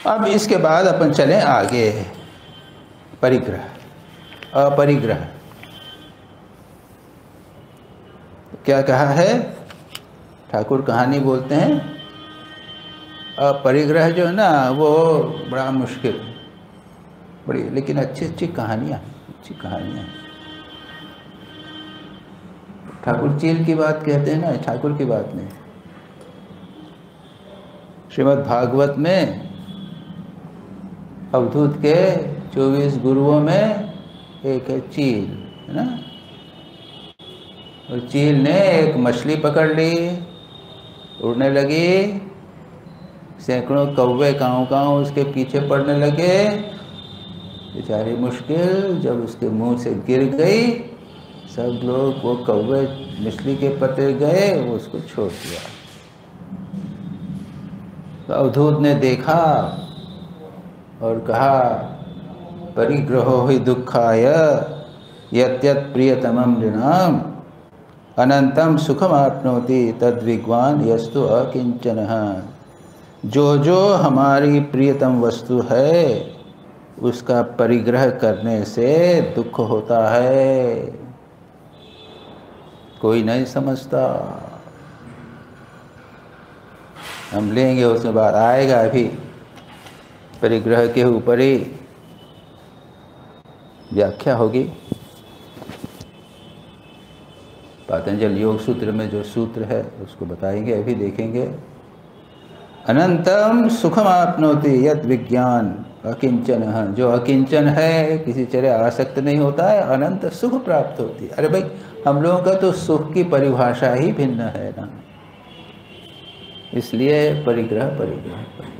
अब इसके बाद अपन चलें आगे। परिग्रह, अपरिग्रह। क्या कहा है? ठाकुर कहानी बोलते हैं, अपरिग्रह जो है ना वो बड़ा मुश्किल, बड़ी, लेकिन अच्छी अच्छी कहानियाँ, अच्छी कहानियाँ। ठाकुर चील की बात कहते हैं ना, ठाकुर की बात नहीं। श्रीमद् भागवत में अवधूत के 24 गुरुओं में एक है चील, है ना। और चील ने एक मछली पकड़ ली, उड़ने लगी, सैकड़ों कौवे काँव काँव उसके पीछे पड़ने लगे, बेचारी मुश्किल जब उसके मुंह से गिर गई, सब लोग वो कौवे मछली के पते गए, वो उसको छोड़ दिया। तो अवधूत ने देखा और कहा, परिग्रहो हि दुःखाय यत्यत् प्रियतमं नृणाम् अनंतम सुखमाप्नोति तद्विद्वान् यस्तु अकिंचनः। जो जो हमारी प्रियतम वस्तु है उसका परिग्रह करने से दुख होता है, कोई नहीं समझता। हम लेंगे, उसके बाद आएगा, अभी परिग्रह के ऊपर ही व्याख्या होगी। पातंजल योग सूत्र में जो सूत्र है उसको बताएंगे, अभी देखेंगे। अनंतम सुखम आपनोति यत् विज्ञान अकिंचन, जो अकिंचन है, किसी तरह आसक्त नहीं होता है, अनंत सुख प्राप्त होती है। अरे भाई, हम लोगों का तो सुख की परिभाषा ही भिन्न है ना, इसलिए परिग्रह परिग्रह परिग्रह।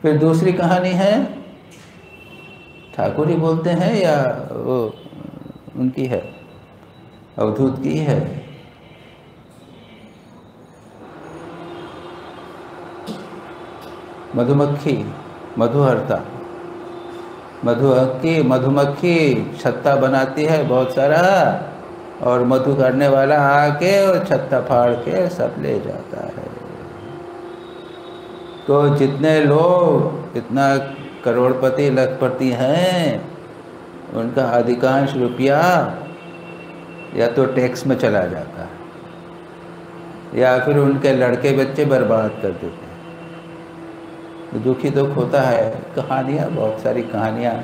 फिर दूसरी कहानी है, ठाकुर ही बोलते हैं या वो उनकी है, अवधूत की है। मधुमक्खी, मधुहरता, मधुमक्खी छत्ता बनाती है बहुत सारा, और मधु करने वाला आके और छत्ता फाड़ के सब ले जाता है। तो जितने लोग इतना करोड़पति लखपति हैं, उनका अधिकांश रुपया या तो टैक्स में चला जाता है या फिर उनके लड़के बच्चे बर्बाद कर देते हैं। तो दुखी दुख होता है। कहानियाँ, बहुत सारी कहानियाँ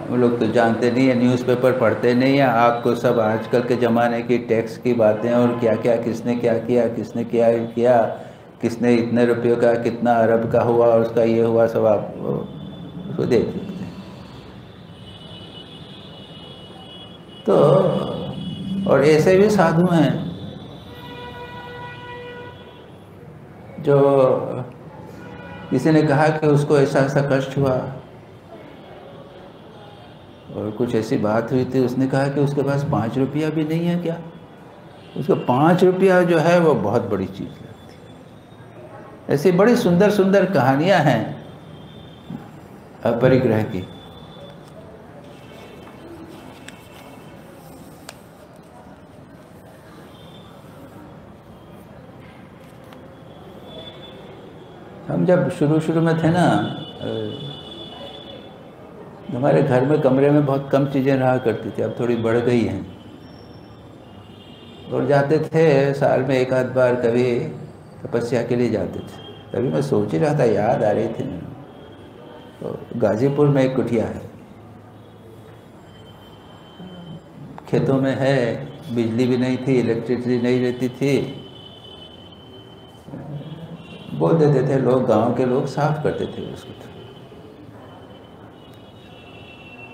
हम लोग तो जानते नहीं है, न्यूज़पेपर पढ़ते नहीं है। आपको सब आजकल के ज़माने की टैक्स की बातें और क्या क्या, किसने क्या किया, किसने क्या किया, किसने इतने रुपयों का कितना अरब का हुआ और उसका ये हुआ, सब आप उसको देख सकते हैं। तो और ऐसे भी साधु हैं जो किसी ने कहा कि उसको ऐसा ऐसा कष्ट हुआ और कुछ ऐसी बात हुई थी, उसने कहा कि उसके पास 5 रुपया भी नहीं है क्या। उसको 5 रुपया जो है वो बहुत बड़ी चीज़ लगती है। ऐसी बड़ी सुंदर सुंदर कहानियाँ हैं अपरिग्रह की। हम जब शुरू में थे ना, हमारे घर में कमरे में बहुत कम चीज़ें रहा करती थी, अब थोड़ी बढ़ गई हैं। और जाते थे साल में एक आध बार, कभी तपस्या के लिए जाते थे। तभी मैं सोच ही रहा था, याद आ रही थी। तो गाजीपुर में एक कुटिया है, खेतों में है, बिजली भी नहीं थी, इलेक्ट्रिसिटी नहीं रहती थी। बोल देते थे लोग, गांव के लोग साफ करते थे उसको,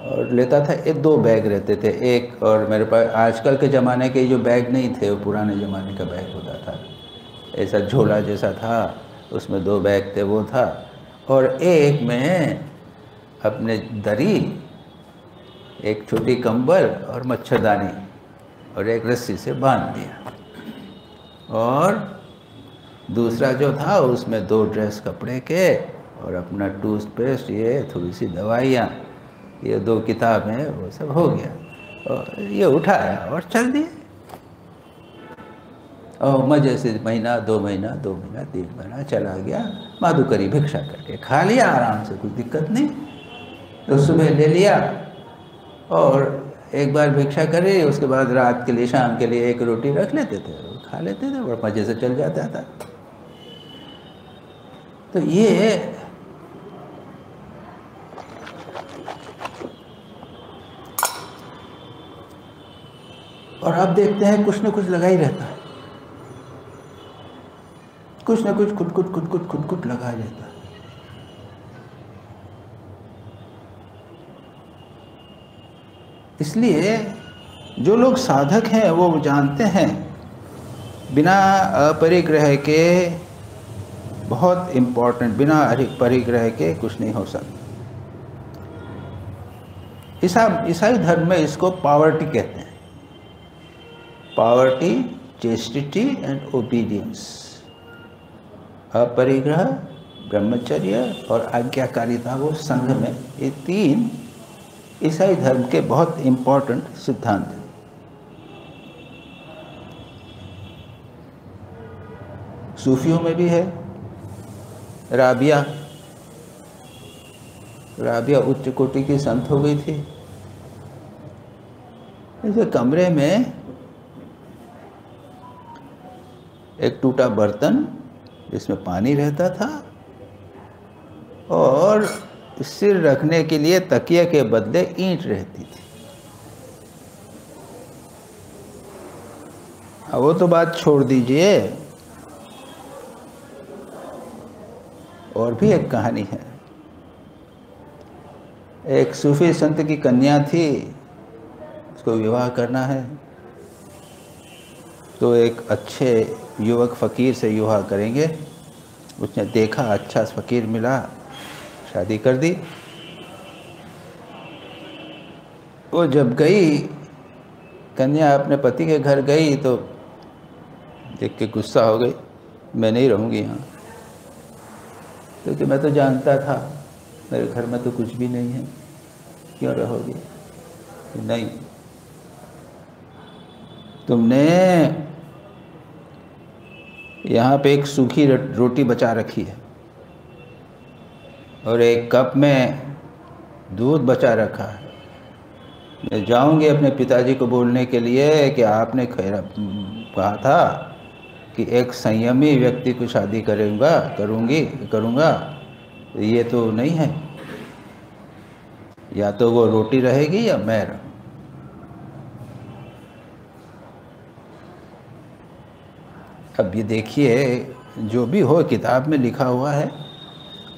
और लेता था। 2 बैग रहते थे, एक, और मेरे पास आजकल के ज़माने के जो बैग नहीं थे, वो पुराने ज़माने का बैग होता था, ऐसा झोला जैसा था, उसमें 2 बैग थे, वो था। और एक में अपने दरी, एक छोटी कंबल और मच्छरदानी, और एक रस्सी से बांध दिया। और दूसरा जो था उसमें 2 ड्रेस कपड़े के, और अपना टूथपेस्ट, ये थोड़ी सी दवाइयाँ, ये 2 किताबें, वो सब हो गया। और ये उठाया और चल दिए। और मजे से महीना 2 महीना 3 महीना चला गया, माधुकरी भिक्षा करके खा लिया आराम से, कोई दिक्कत नहीं। तो सुबह ले लिया और एक बार भिक्षा करे, उसके बाद रात के लिए शाम के लिए 1 रोटी रख लेते थे, खा लेते थे और मजे से चल जाता था। तो ये और अब देखते हैं कुछ न कुछ लगा ही रहता है, कुछ न कुछ खुट लगा ही रहता है। इसलिए जो लोग साधक हैं वो जानते हैं बिना अपरिग्रह के, बहुत इम्पोर्टेंट, बिना परिग्रह के कुछ नहीं हो सकता। ईसाई धर्म में इसको पावर्टी कहते हैं, पावर्टी, चेस्टिटी एंड ओबीडियंस। अपरिग्रह, ब्रह्मचर्य और आज्ञाकारिता, वो संघ में, ये 3 ईसाई धर्म के बहुत इम्पोर्टेंट सिद्धांत हैं। सूफियों में भी है। राबिया उच्च कोटि की संत हो गई थी। इसे कमरे में एक टूटा बर्तन जिसमें पानी रहता था और सिर रखने के लिए तकिए के बदले ईंट रहती थी। अब वो तो बात छोड़ दीजिए, और भी एक कहानी है। एक सूफी संत की कन्या थी, उसको विवाह करना है, तो एक अच्छे युवक फ़कीर से विवाह करेंगे। उसने देखा, अच्छा फ़कीर मिला, शादी कर दी। वो जब गई, कन्या अपने पति के घर गई तो देख के गुस्सा हो गई, मैं नहीं रहूँगी यहाँ, क्योंकि मैं तो जानता था मेरे घर में तो कुछ भी नहीं है, क्यों रहोगी? नहीं, तुमने यहाँ पे एक सूखी रोटी बचा रखी है और एक कप में दूध बचा रखा है। मैं जाऊँगी अपने पिताजी को बोलने के लिए कि आपने कहा था कि एक संयमी व्यक्ति को शादी करूँगा, तो ये तो नहीं है, या तो वो रोटी रहेगी या मैं रहूँ। अब ये देखिए, जो भी हो, किताब में लिखा हुआ है,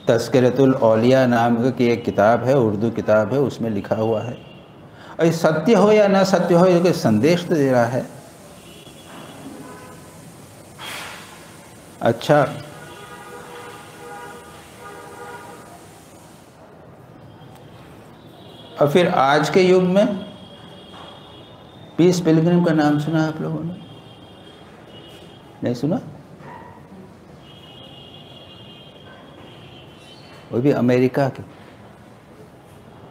तस्करतुल औलिया नाम की एक किताब है, उर्दू किताब है, उसमें लिखा हुआ है। और सत्य हो या ना सत्य हो, ये कोई संदेश तो दे रहा है। अच्छा, और फिर आज के युग में पीस पिलग्रिम का नाम सुना आप लोगों ने? नहीं सुना? वो भी अमेरिका के,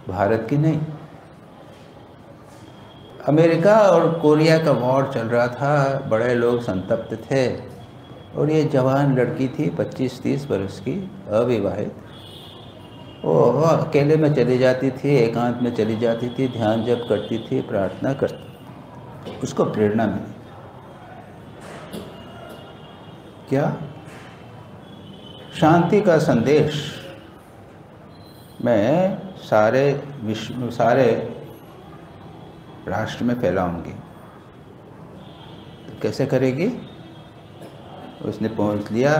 भारत की नहीं। अमेरिका और कोरिया का वॉर चल रहा था, बड़े लोग संतप्त थे, और ये जवान लड़की थी 25-30 वर्ष की, अविवाहित। वो अकेले में चली जाती थी, एकांत में चली जाती थी, ध्यान जप करती थी, प्रार्थना करती, उसको प्रेरणा मिली। क्या? शांति का संदेश मैं सारे विश्व, सारे राष्ट्र में फैलाऊंगी। तो कैसे करेगी? उसने पहुंच लिया,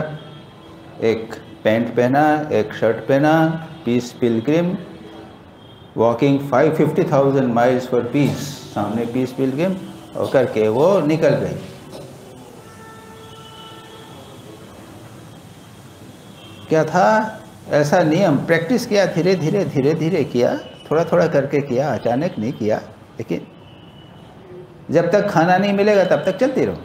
एक पैंट पहना, एक शर्ट पहना, peace pilgrim, walking 50,000 miles for peace, सामने पीस पिलग्रिम, और करके वो निकल गई। क्या था ऐसा नियम? प्रैक्टिस किया, धीरे धीरे किया, थोड़ा थोड़ा करके किया, अचानक नहीं किया। लेकिन जब तक खाना नहीं मिलेगा तब तक चलती रहो,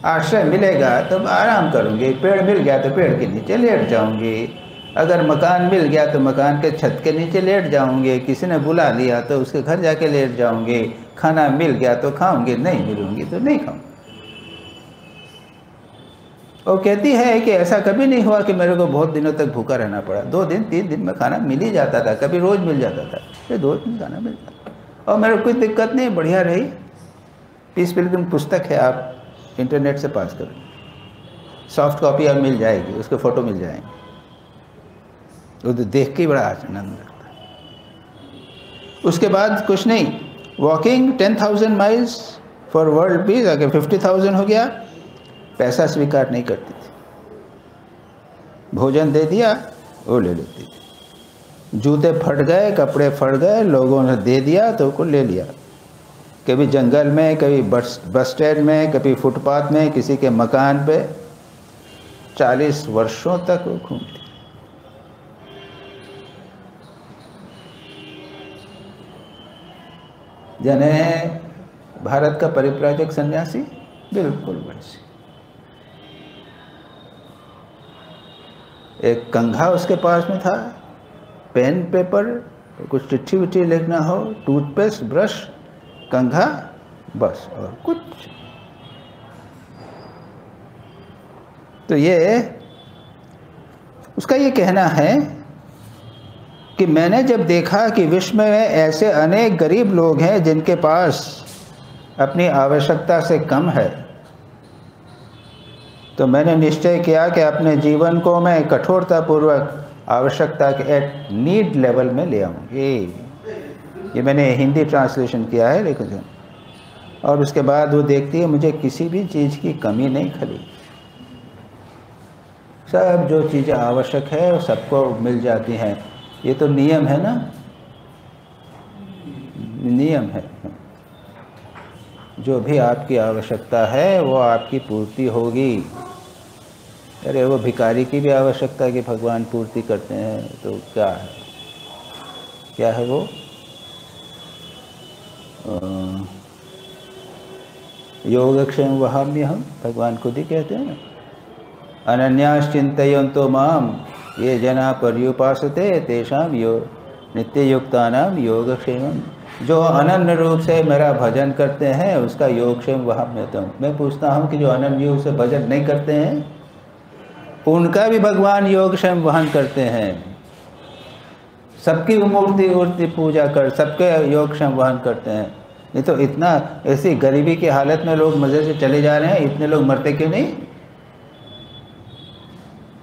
आश्रय मिलेगा तो आराम करूँगी, पेड़ मिल गया तो पेड़ के नीचे लेट जाऊँगी, अगर मकान मिल गया तो मकान के छत के नीचे लेट जाऊँगी, किसी ने बुला लिया तो उसके घर जाके लेट जाऊँगी, खाना मिल गया तो खाऊँगी, नहीं मिलूँगी तो नहीं खाऊँगी। और कहती है कि ऐसा कभी नहीं हुआ कि मेरे को बहुत दिनों तक भूखा रहना पड़ा। 2 दिन 3 दिन में खाना मिल ही जाता था, कभी रोज़ मिल जाता था, ये 2 दिन खाना मिलता और मेरे को कोई दिक्कत नहीं, बढ़िया रही। पीस पिलग्रिम पुस्तक है, आप इंटरनेट से पास करें, सॉफ्ट कॉपी अब मिल जाएगी, उसके फ़ोटो मिल जाएंगे, वो तो देख के बड़ा आनंद लगता है। उसके बाद कुछ नहीं, walking 10,000 miles for world peace, अगर 50,000 हो गया, पैसा स्वीकार नहीं करती थी, भोजन दे दिया वो ले लेती थी। जूते फट गए, कपड़े फट गए, लोगों ने दे दिया तो उसको ले लिया। कभी जंगल में, कभी बस स्टैंड में, कभी फुटपाथ में, किसी के मकान पे, 40 वर्षों तक वो घूमती। जने भारत का परिव्राजक सन्यासी बिल्कुल वैसे, एक कंघा उसके पास में था, पेन पेपर, कुछ चिट्ठी विट्ठी लिखना हो, टूथपेस्ट, ब्रश, कंघा, बस और कुछ। तो ये उसका ये कहना है कि मैंने जब देखा कि विश्व में ऐसे अनेक गरीब लोग हैं जिनके पास अपनी आवश्यकता से कम है, तो मैंने निश्चय किया कि अपने जीवन को मैं कठोरतापूर्वक आवश्यकता के एट नीड लेवल में ले आऊँ। ये मैंने हिंदी ट्रांसलेशन किया है, लेकिन और उसके बाद वो देखती है मुझे किसी भी चीज़ की कमी नहीं खली, सब जो चीज़ें आवश्यक है वो सबको मिल जाती हैं। ये तो नियम है ना, नियम है, जो भी आपकी आवश्यकता है वो आपकी पूर्ति होगी। अरे वो भिखारी की भी आवश्यकता की भगवान पूर्ति करते हैं, तो क्या है, क्या है वो योगक्षेम वहाम्य, हम भगवान खुद ही कहते हैं ना, अनन्यास चिंतयन्तो माम ये जना पर्युपासते तेषाम नित्य युक्तानाम योगक्षेमम। जो अनन्य रूप से मेरा भजन करते हैं उसका योगक्षेम वहाम्यतम। मैं पूछता हूँ कि जो अनन्य रूप से भजन नहीं करते हैं उनका भी भगवान योगक्षेम वहन करते हैं। सबकी मूर्ति पूजा कर, सबके योगक्षेम वहन करते हैं। नहीं तो इतना ऐसी गरीबी की हालत में लोग मज़े से चले जा रहे हैं, इतने लोग मरते क्यों नहीं?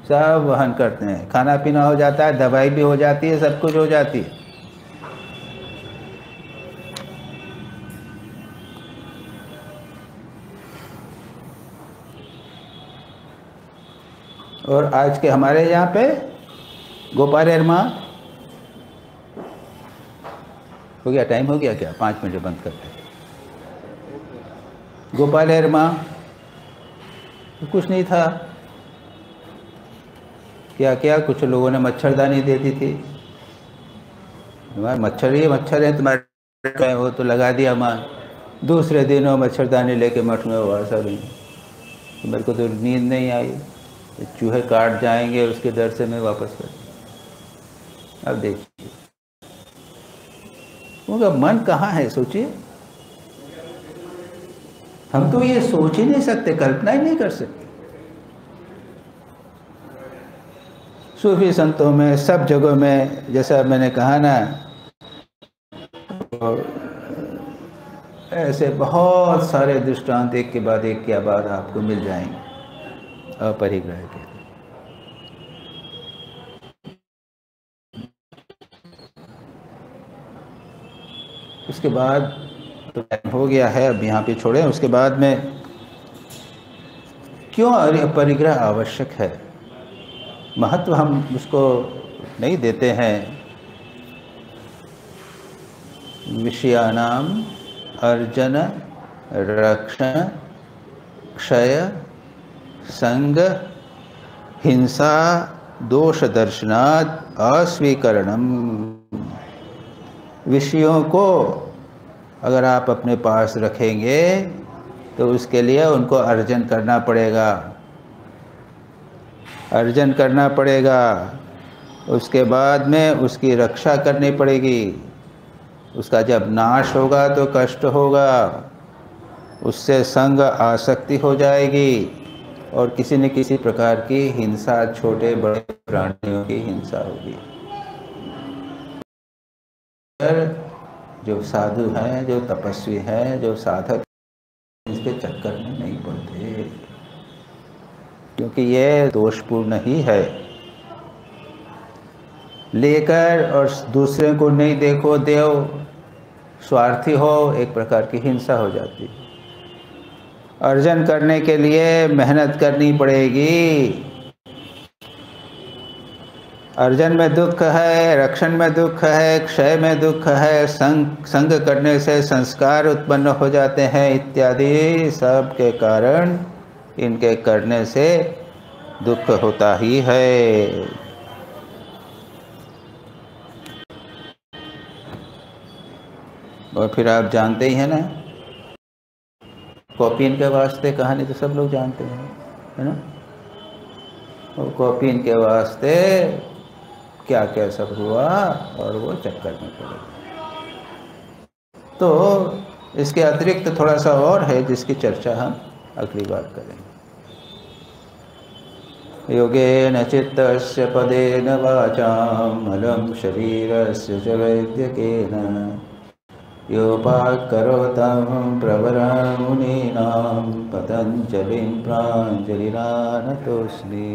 सब वहन करते हैं, खाना पीना हो जाता है, दवाई भी हो जाती है, सब कुछ हो जाती है। और आज के हमारे यहाँ पे गोपाल एरमा हो गया, टाइम हो गया क्या? 5 मिनट बंद करते हैं। गोपाल एरमा कुछ नहीं था, क्या क्या कुछ लोगों ने मच्छरदानी दे दी थी, तुम्हारे मच्छर ही मच्छर है तुम्हारे, वो तो लगा दिया मां। दूसरे दिन वो मच्छरदानी लेके मठ में हुआ सब। तो मेरे को तो नींद नहीं आई, चूहे काट जाएंगे उसके डर से मैं वापस कर। अब देखिए उनका मन कहाँ है, सोचिए। हम तो ये सोच ही नहीं सकते, कल्पना ही नहीं कर सकते। सूफी संतों में सब जगहों में, जैसा मैंने कहा ना, ऐसे बहुत सारे दृष्टांत एक के बाद एक के बाद आपको मिल जाएंगे अपरिग्रह के। उसके बाद तो टाइम हो गया है, अब यहाँ पे छोड़ें। उसके बाद में क्यों अपरिग्रह आवश्यक है, महत्व हम उसको नहीं देते हैं। विषयानाम अर्जन रक्षण क्षय संग हिंसा दोष दर्शनात् अस्वीकरणम। विषयों को अगर आप अपने पास रखेंगे तो उसके लिए उनको अर्जन करना पड़ेगा, अर्जन करना पड़ेगा। उसके बाद में उसकी रक्षा करनी पड़ेगी। उसका जब नाश होगा तो कष्ट होगा, उससे संग आसक्ति हो जाएगी, और किसी न किसी प्रकार की हिंसा, छोटे बड़े प्राणियों की हिंसा होगी। जो साधु हैं, जो तपस्वी हैं, जो साधक, इसके चक्कर में नहीं पड़ते, क्योंकि ये दोषपूर्ण ही है। लेकर और दूसरे को नहीं देखो देव, स्वार्थी हो, एक प्रकार की हिंसा हो जाती है। अर्जन करने के लिए मेहनत करनी पड़ेगी। अर्जन में दुख है, रक्षण में दुख है, क्षय में दुख है, संग करने से संस्कार उत्पन्न हो जाते हैं इत्यादि सब के कारण इनके करने से दुख होता ही है। और फिर आप जानते ही हैं ना, कॉपीन के वास्ते कहानी तो सब लोग जानते हैं, है ना। और कॉपीन के वास्ते क्या क्या सब हुआ और वो चक्कर में पड़े। तो इसके अतिरिक्त थोड़ा सा और है जिसकी चर्चा हम अगली बार करेंगे। योगेन चित्तस्य पदेन वाचाम मलं शरीरस्य च वैद्यकेन योपाकरोतं प्रवरं मुनीनां पतञ्जलिं प्राञ्जलिना नतोऽस्मि।